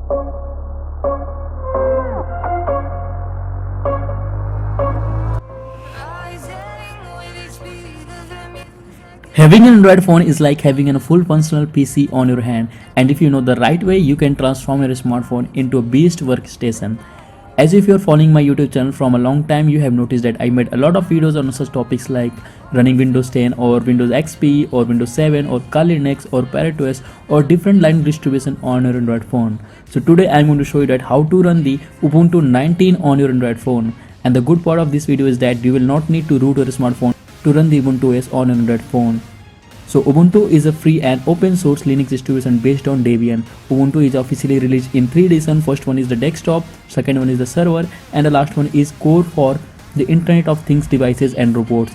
Having an Android phone is like having a full functional PC on your hand, and if you know the right way, you can transform your smartphone into a beast workstation. As if you're following my YouTube channel from a long time, you have noticed that I made a lot of videos on such topics like running Windows 10 or Windows XP or Windows 7 or Kali Linux or Parrot OS or different line distribution on your Android phone. So today I'm going to show you that how to run the Ubuntu 19 on your Android phone. And the good part of this video is that you will not need to root your smartphone to run the Ubuntu OS on an Android phone. So Ubuntu is a free and open source Linux distribution based on Debian. Ubuntu is officially released in 3 editions. First one is the desktop, second one is the server, and the last one is core for the Internet of Things devices and robots.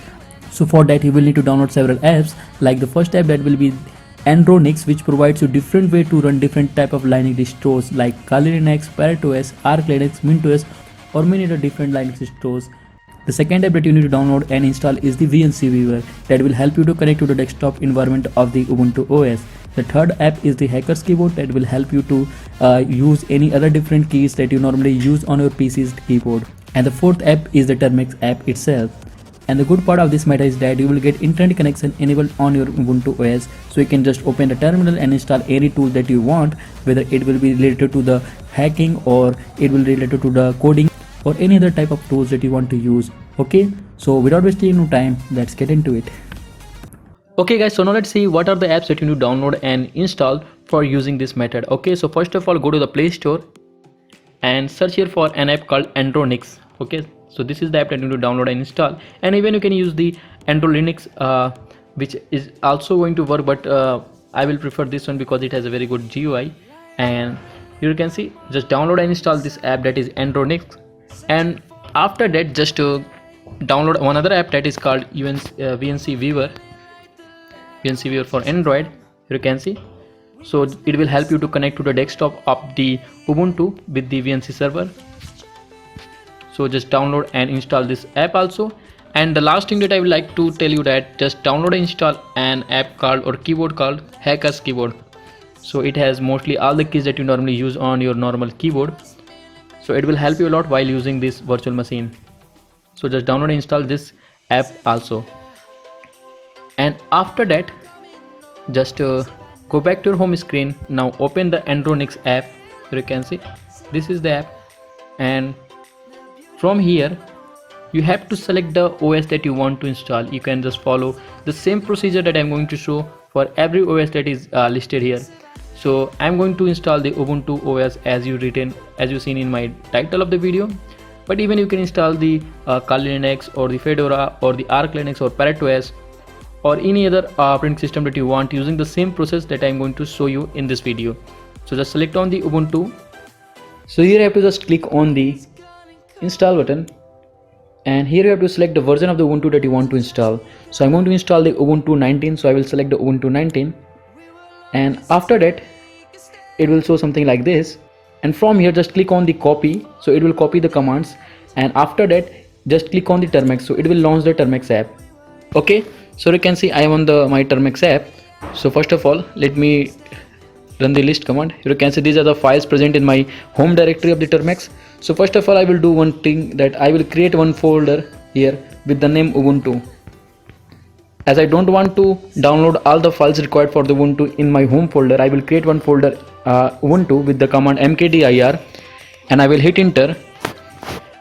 So for that you will need to download several apps. Like the first app, that will be Andronix, which provides you different way to run different type of Linux distros like Kali Linux, Parrot OS, Arch Linux, Mint OS, or many other different Linux distros. The second app that you need to download and install is the VNC Viewer that will help you to connect to the desktop environment of the Ubuntu OS. The third app is the Hackers Keyboard that will help you to use any other different keys that you normally use on your PC's keyboard. And the fourth app is the Termux app itself. And the good part of this matter is that you will get internet connection enabled on your Ubuntu OS, so you can just open the terminal and install any tool that you want, whether it will be related to the hacking or it will be related to the coding or any other type of tools that you want to use. Okay, so without wasting no time, let's get into it. Okay guys, so now let's see what are the apps that you need to download and install for using this method. Okay, so first of all, go to the Play Store and search here for an app called Andronix. Okay, so this is the app that you need to download and install, and even you can use the Linux, which is also going to work, but I will prefer this one because it has a very good GUI. And here you can see, just download and install this app, that is Andronix. And after that, just download one other app that is called VNC Viewer for Android. Here you can see, so it will help you to connect to the desktop of the Ubuntu with the VNC server. So just download and install this app also. And the last thing that I would like to tell you, that just download and install an app called or keyboard called Hackers Keyboard. So it has mostly all the keys that you normally use on your normal keyboard, so it will help you a lot while using this virtual machine. So just download and install this app also. And after that, just go back to your home screen. Now open the Andronix app. Here you can see, this is the app, and from here you have to select the OS that you want to install. You can just follow the same procedure that I'm going to show for every OS that is listed here. So I'm going to install the Ubuntu OS as you seen in my title of the video, but even you can install the Kali Linux or the Fedora or the Arch Linux or Parrot OS or any other operating system that you want, using the same process that I'm going to show you in this video. So just select on the Ubuntu. So here you have to just click on the install button, and here you have to select the version of the Ubuntu that you want to install. So I'm going to install the Ubuntu 19, so I will select the Ubuntu 19, and after that it will show something like this. And from here just click on the copy, so it will copy the commands, and after that just click on the Termux, so it will launch the Termux app. Okay, so you can see I am on my Termux app. So first of all, let me run the list command. Here you can see these are the files present in my home directory of the Termux. So first of all, I will do one thing, that I will create one folder here with the name Ubuntu. As I don't want to download all the files required for the Ubuntu in my home folder, I will create one folder Ubuntu with the command mkdir, and I will hit enter.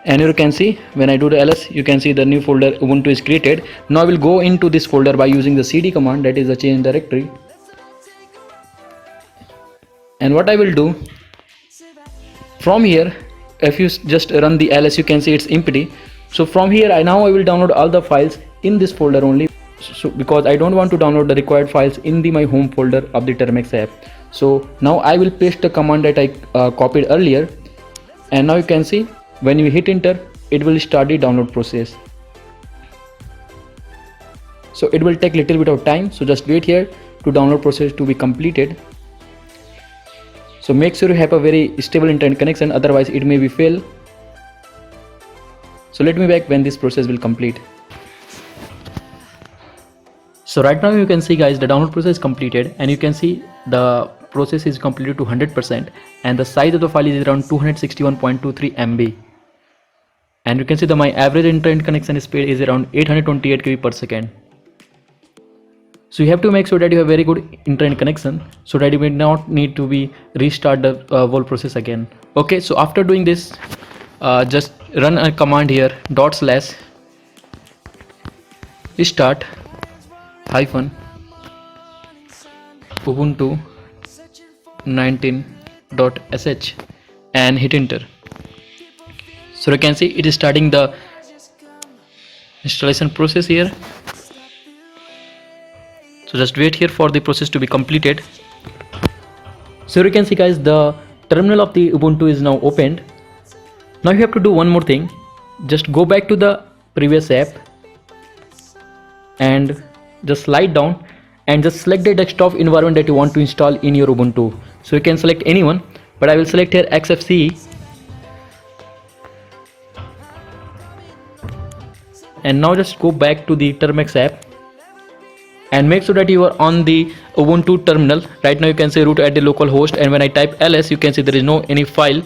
And you can see when I do the ls, you can see the new folder Ubuntu is created. Now I will go into this folder by using the cd command, that is the change directory. And what I will do, from here, if you just run the ls, you can see it's empty. So from here I will download all the files in this folder only, so because I don't want to download the required files in my home folder of the Termux app. So now I will paste the command that I copied earlier, and now you can see when you hit enter, it will start the download process. So it will take little bit of time, so just wait here to download process to be completed. So make sure you have a very stable internet connection, otherwise it may be fail. So let me back when this process will complete. So right now you can see guys, the download process is completed, and you can see the process is completed to 100%, and the size of the file is around 261.23 MB. And you can see that my average internet connection speed is around 828 KB per second. So you have to make sure that you have very good internet connection, so that you may not need to be restart the whole process again. Okay, so after doing this, just run a command here, /start -ubuntu 19.sh and hit enter. So you can see it is starting the installation process here. So just wait here for the process to be completed. So you can see guys, the terminal of the Ubuntu is now opened. Now you have to do one more thing. Just go back to the previous app and just slide down and just select the desktop environment that you want to install in your Ubuntu. So you can select anyone, but I will select here XFCE. And now just go back to the Termex app and make sure that you are on the Ubuntu terminal. Right now you can say root at the local host, and when I type ls, you can see there is no any file.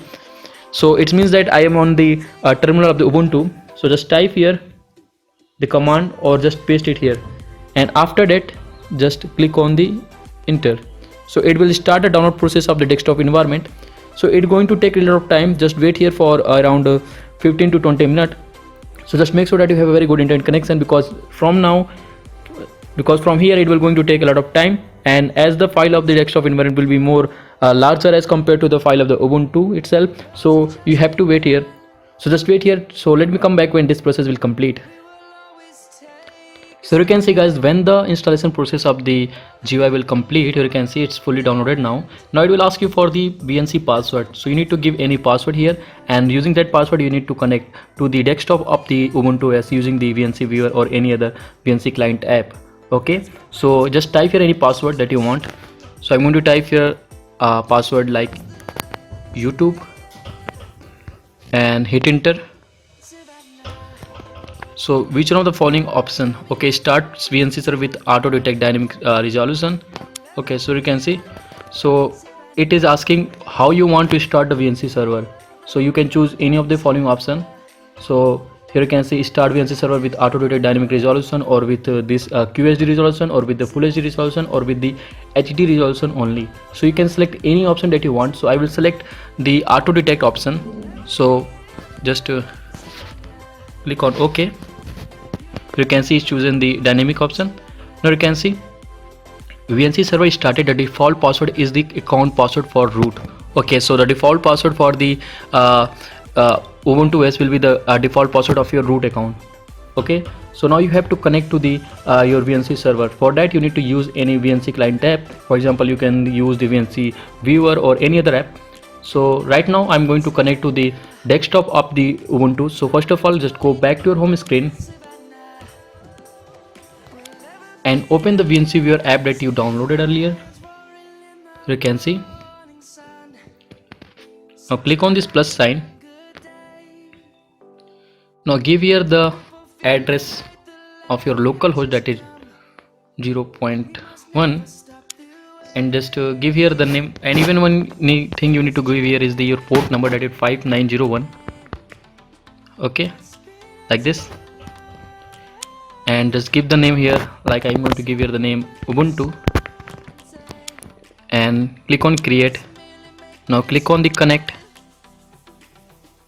So it means that I am on the terminal of the Ubuntu. So just type here the command or just paste it here, and after that just click on the enter. So it will start the download process of the desktop environment. So it's going to take a lot of time. Just wait here for around 15 to 20 minutes. So just make sure that you have a very good internet connection, because from here it will going to take a lot of time, and as the file of the desktop environment will be more larger as compared to the file of the Ubuntu itself, so you have to wait here. So just wait here. So let me come back when this process will complete. So you can see guys, when the installation process of the GUI will complete, you can see it's fully downloaded now. Now it will ask you for the VNC password. So you need to give any password here, and using that password you need to connect to the desktop of the Ubuntu OS using the VNC viewer or any other VNC client app. Okay, so just type here any password that you want. So I'm going to type here a password like YouTube and hit enter. So which one of the following option? Okay, start VNC server with auto detect dynamic resolution. Okay, so you can see, so it is asking how you want to start the VNC server. So you can choose any of the following option. So here you can see start VNC server with auto detect dynamic resolution, or with this QHD resolution, or with the full HD resolution, or with the HD resolution only. So you can select any option that you want. So I will select the auto detect option. So just click on OK. You can see it's chosen the dynamic option. Now you can see VNC server is started. The default password is the account password for root. Okay, so the default password for the Ubuntu OS will be the default password of your root account. Okay, so now you have to connect to the your VNC server. For that you need to use any VNC client app. For example, you can use the VNC viewer or any other app. So right now I'm going to connect to the desktop of the Ubuntu. So first of all, just go back to your home screen and open the VNC viewer app that you downloaded earlier. You can see. Now click on this plus sign. Now give here the address of your local host, that is 0.1, and just give here the name, and even one thing you need to give here is your port number, that is 5901. Okay, like this, and just give the name here, like I'm going to give here the name Ubuntu, and click on create. Now click on the connect.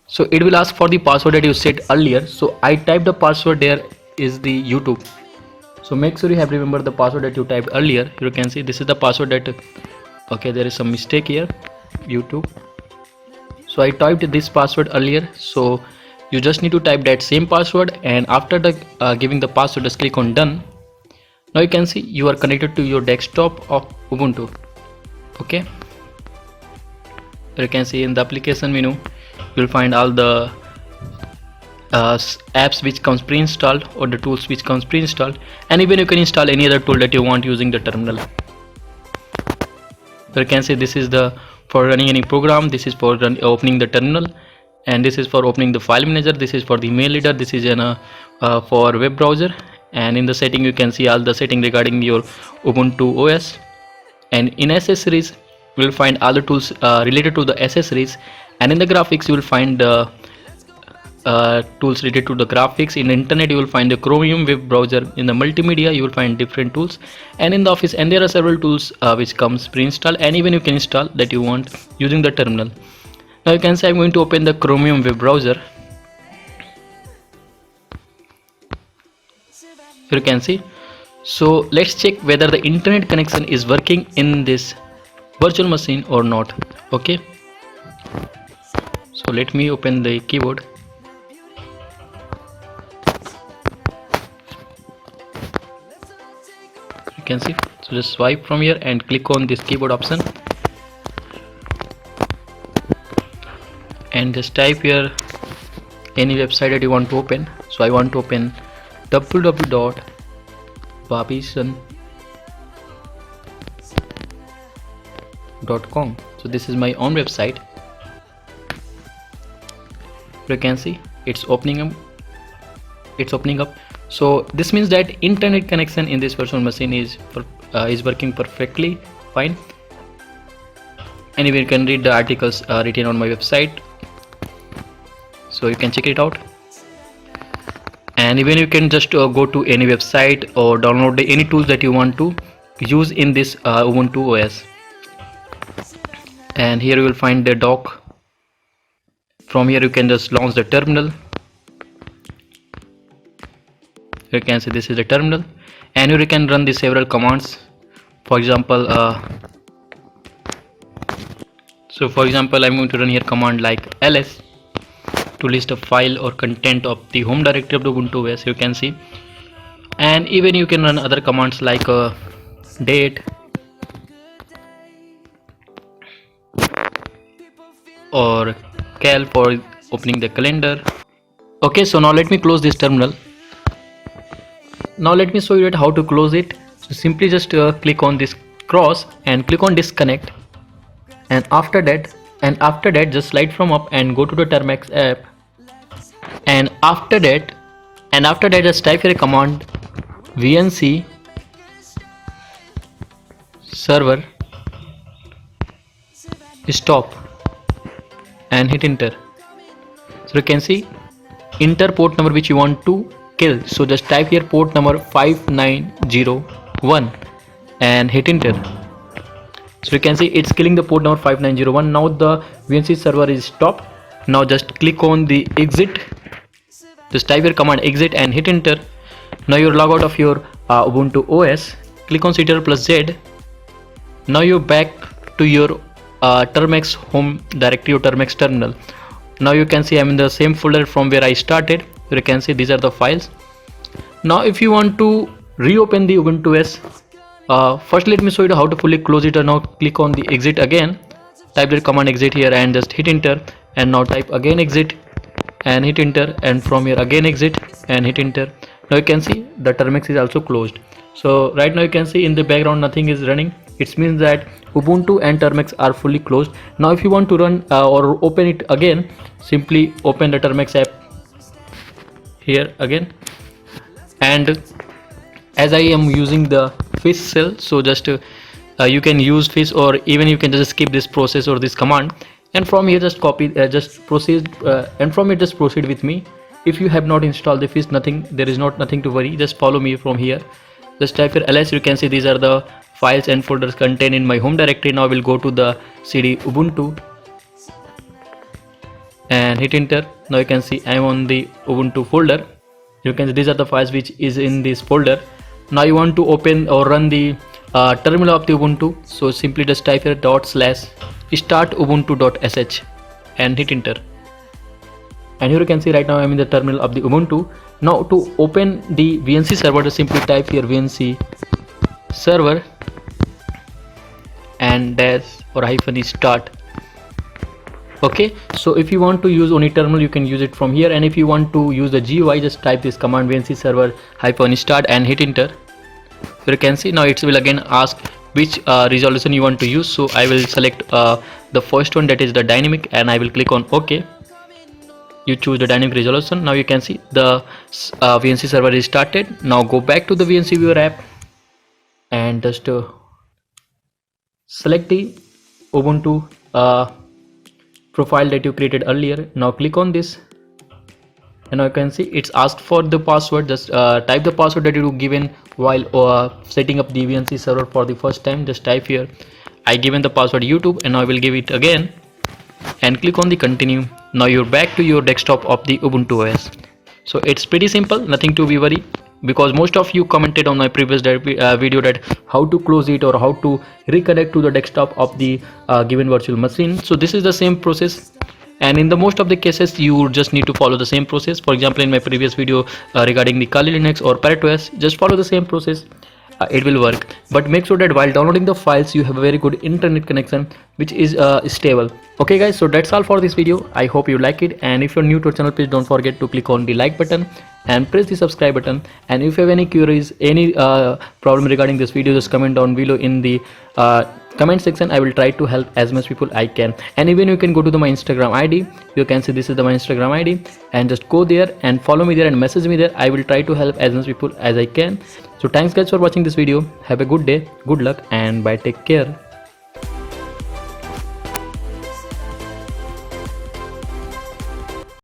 So it will ask for the password that you set earlier. So I typed the password there is the YouTube. So make sure you have remembered the password that you typed earlier. You can see this is the password that, okay, there is some mistake here, YouTube. So I typed this password earlier. So you just need to type that same password, and after the giving the password, just click on done. Now you can see you are connected to your desktop of Ubuntu. Okay, you can see in the application menu you will find all the apps which comes pre-installed, or the tools which comes pre-installed, and even you can install any other tool that you want using the terminal. So you can see this is the for running any program, this is for opening the terminal, and this is for opening the file manager, this is for the mail reader, this is for web browser, and in the setting you can see all the setting regarding your Ubuntu OS. And in accessories you will find all the tools related to the accessories, and in the graphics you will find tools related to the graphics. In the internet you will find the Chromium web browser. In the multimedia you will find different tools, and in the office, and there are several tools which comes pre-installed, and even you can install that you want using the terminal. Now you can say I'm going to open the Chromium web browser. You can see. So let's check whether the internet connection is working in this virtual machine or not. Okay, so let me open the keyboard. You can see, so just swipe from here and click on this keyboard option and just type here any website that you want to open. So I want to open www.babison.com. so this is my own website. You can see it's opening up. So this means that internet connection in this virtual machine is working perfectly fine. Anyway, you can read the articles written on my website, so you can check it out. And even you can just go to any website or download any tools that you want to use in this Ubuntu OS. And here you will find the dock. From here you can just launch the terminal. You can see this is the terminal, and here you can run the several commands. For example, I'm going to run here command like ls to list a file or content of the home directory of the Ubuntu OS. You can see, and even you can run other commands like date or cal for opening the calendar. Okay, so now let me close this terminal. Now let me show you how to close it. So simply just click on this cross and click on disconnect, and after that just slide from up and go to the Termex app, and after that just type here a command vnc server stop and hit enter. So you can see enter port number which you want to kill. So just type here port number 5901 and hit enter. So you can see it's killing the port number 5901. Now the VNC server is stopped. Now just click on the exit. Just type your command exit and hit enter. Now you're logged out of your Ubuntu OS. Click on Ctrl plus Z. Now you're back to your Termex home directory or Termex terminal. Now you can see I'm in the same folder from where I started. You can see these are the files. Now if you want to reopen the Ubuntu OS, first let me show you how to fully close it. Now click on the exit again, type the command exit here and just hit enter, and now type again exit and hit enter, and from here again exit and hit enter. Now you can see the Termex is also closed. So right now you can see in the background nothing is running. It means that Ubuntu and Termex are fully closed. Now if you want to run or open it again, simply open the Termex app here again, and as I am using the fish shell, so just you can use fish, or even you can just skip this process or this command, and from here just copy just proceed, and from it just proceed with me. If you have not installed the fish, there is nothing to worry. Just follow me from here. Just type here ls. You can see these are the files and folders contained in my home directory. Now we'll go to the cd ubuntu and hit enter. Now you can see I am on the Ubuntu folder. You can see these are the files which is in this folder. Now you want to open or run the terminal of the Ubuntu, so simply just type here /start-ubuntu.sh and hit enter. And here you can see right now I am in the terminal of the Ubuntu. Now to open the VNC server, just simply type here VNC server and dash or hyphen start. Okay, so if you want to use only terminal, you can use it from here, and if you want to use the GUI, just type this command VNC server hyphen start and hit enter. You can see now it will again ask which resolution you want to use, so I will select the first one, that is the dynamic, and I will click on OK. You choose the dynamic resolution. Now you can see the VNC server is started. Now go back to the VNC viewer app and just select the Ubuntu profile that you created earlier. Now click on this, and now you can see it's asked for the password. Just type the password that you given while setting up the VNC server for the first time. Just type here, I given the password YouTube, and now I will give it again, and click on the continue. Now you're back to your desktop of the Ubuntu OS. So it's pretty simple, nothing to be worried, because most of you commented on my previous video that how to close it or how to reconnect to the desktop of the given virtual machine. So this is the same process, and in the most of the cases you just need to follow the same process. For example, in my previous video regarding the Kali Linux or Parrot OS, just follow the same process. It will work, but make sure that while downloading the files you have a very good internet connection which is stable. Okay guys, so that's all for this video. I hope you like it, and if you're new to our channel, please don't forget to click on the like button and press the subscribe button. And if you have any queries, any problem regarding this video, just comment down below in the comment section. I will try to help as much people I can. And even you can go to my Instagram ID. You can see this is my Instagram ID, and just go there and follow me there and message me there. I will try to help as much people as I can. So thanks guys for watching this video. Have a good day, good luck, and bye, take care.